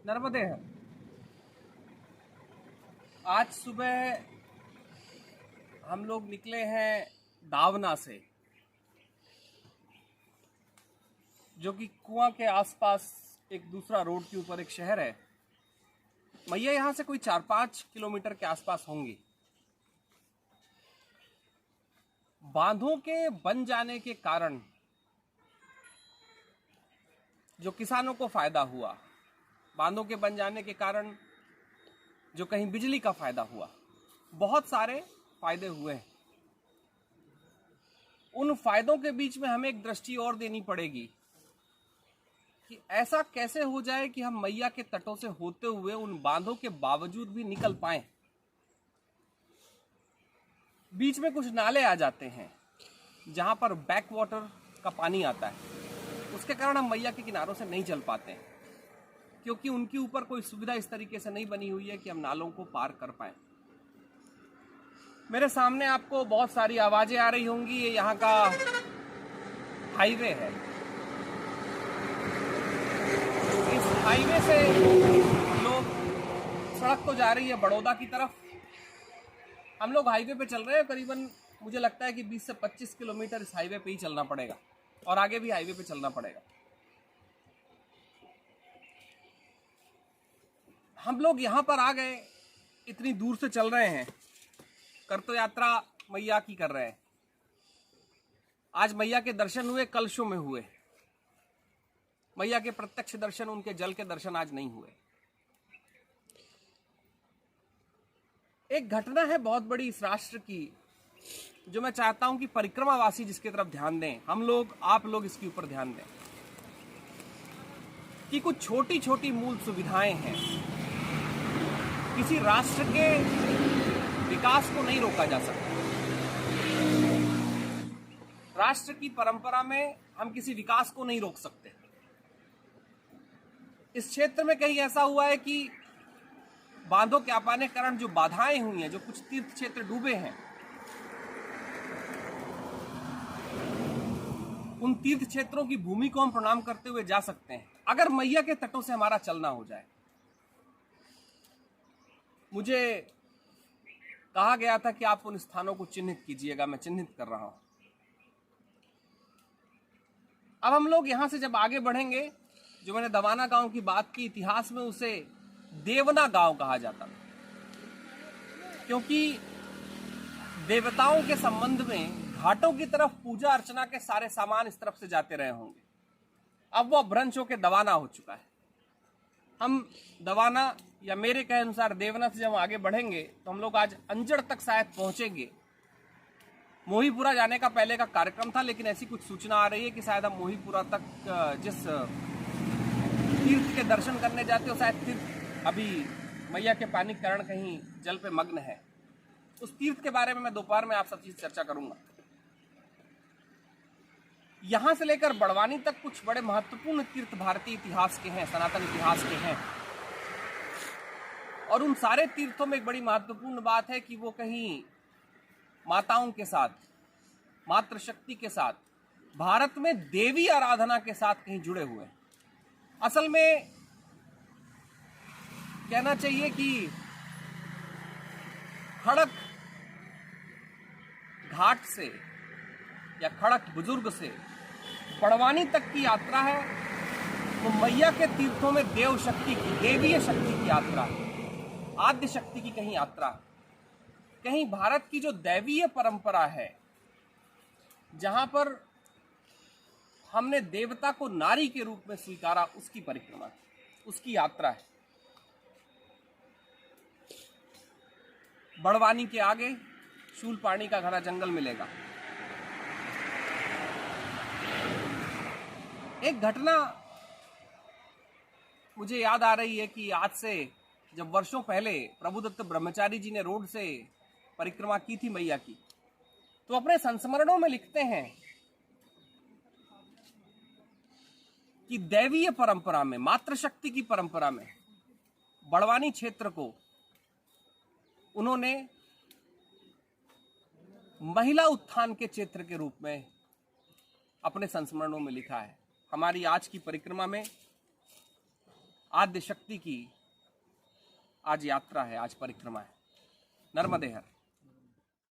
नर्मदे है। आज सुबह हम लोग निकले हैं दावना से, जो कि कुआं के आसपास एक दूसरा रोड के ऊपर एक शहर है। मैया यहाँ से कोई 4-5 किलोमीटर के आसपास होंगी। बांधों के बन जाने के कारण जो किसानों को फायदा हुआ, बांधों के बन जाने के कारण जो कहीं बिजली का फायदा हुआ, बहुत सारे फायदे हुए हैं। उन फायदों के बीच में हमें एक दृष्टि और देनी पड़ेगी कि ऐसा कैसे हो जाए कि हम मैया के तटों से होते हुए उन बांधों के बावजूद भी निकल पाएं। बीच में कुछ नाले आ जाते हैं जहां पर बैक वाटर का पानी आता है, उसके कारण हम मैया के किनारों से नहीं चल पाते हैं, क्योंकि उनके ऊपर कोई सुविधा इस तरीके से नहीं बनी हुई है कि हम नालों को पार कर पाएं। मेरे सामने आपको बहुत सारी आवाजें आ रही होंगी। ये यहाँ का हाईवे है। इस हाईवे से लोग, सड़क तो जा रही है बड़ौदा की तरफ, हम लोग हाईवे पे चल रहे हैं। करीबन मुझे लगता है कि 20 से 25 किलोमीटर इस हाईवे पे ही चलना पड़ेगा और आगे भी हाईवे पे चलना पड़ेगा। हम लोग यहाँ पर आ गए, इतनी दूर से चल रहे हैं, कर तो यात्रा मैया की कर रहे हैं। आज मैया के दर्शन हुए, कलशों में हुए। मैया के प्रत्यक्ष दर्शन, उनके जल के दर्शन आज नहीं हुए। एक घटना है बहुत बड़ी इस राष्ट्र की, जो मैं चाहता हूं कि परिक्रमावासी जिसकी तरफ ध्यान दें, हम लोग, आप लोग इसके ऊपर ध्यान दें कि कुछ छोटी छोटी मूल सुविधाएं हैं। किसी राष्ट्र के विकास को नहीं रोका जा सकता। राष्ट्र की परंपरा में हम किसी विकास को नहीं रोक सकते। इस क्षेत्र में कहीं ऐसा हुआ है कि बांधों के आ पाने के कारण जो बाधाएं हुई हैं, जो कुछ तीर्थ क्षेत्र डूबे हैं, उन तीर्थ क्षेत्रों की भूमि को हम प्रणाम करते हुए जा सकते हैं, अगर मैया के तटों से हमारा चलना हो जाए। मुझे कहा गया था कि आप उन स्थानों को चिन्हित कीजिएगा, मैं चिन्हित कर रहा हूं। अब हम लोग यहां से जब आगे बढ़ेंगे, जो मैंने दवाना गांव की बात की, इतिहास में उसे देवना गांव कहा जाता था, क्योंकि देवताओं के संबंध में घाटों की तरफ पूजा अर्चना के सारे सामान इस तरफ से जाते रहे होंगे। अब वो भ्रंश होकर दवाना हो चुका है। हम दवाना, या मेरे कहे अनुसार देवना से जब आगे बढ़ेंगे तो हम लोग आज अंजड़ तक शायद पहुंचेंगे। मोहीपुरा जाने का पहले का कार्यक्रम था, लेकिन ऐसी कुछ सूचना आ रही है कि शायद हम मोहीपुरा तक जिस तीर्थ के दर्शन करने जाते हो, शायद तीर्थ अभी मैया के पानी के कारण कहीं जल पे मग्न है। उस तीर्थ के बारे में मैं दोपहर में आप सब चीज चर्चा करूंगा। यहां से लेकर बड़वानी तक कुछ बड़े महत्वपूर्ण तीर्थ भारतीय इतिहास के हैं, सनातन इतिहास के हैं। और उन सारे तीर्थों में एक बड़ी महत्वपूर्ण बात है कि वो कहीं माताओं के साथ, मातृशक्ति के साथ, भारत में देवी आराधना के साथ कहीं जुड़े हुए हैं। असल में कहना चाहिए कि खड़क घाट से या खड़क बुजुर्ग से बड़वानी तक की यात्रा है, वो मैया के तीर्थों में देव शक्ति की, देवीय शक्ति की यात्रा है, आद्य शक्ति की कहीं यात्रा है। कहीं भारत की जो दैवीय परंपरा है, जहां पर हमने देवता को नारी के रूप में स्वीकारा, उसकी परिक्रमा, उसकी यात्रा है। बड़वानी के आगे शूलपाणी का घना जंगल मिलेगा। एक घटना मुझे याद आ रही है कि आज से जब वर्षों पहले प्रभुदत्त ब्रह्मचारी जी ने रोड से परिक्रमा की थी मैया की, तो अपने संस्मरणों में लिखते हैं कि दैवीय परंपरा में, मातृशक्ति की परंपरा में बड़वानी क्षेत्र को उन्होंने महिला उत्थान के क्षेत्र के रूप में अपने संस्मरणों में लिखा है। हमारी आज की परिक्रमा में आद्य शक्ति की आज यात्रा है, आज परिक्रमा है। नर्मदे हर।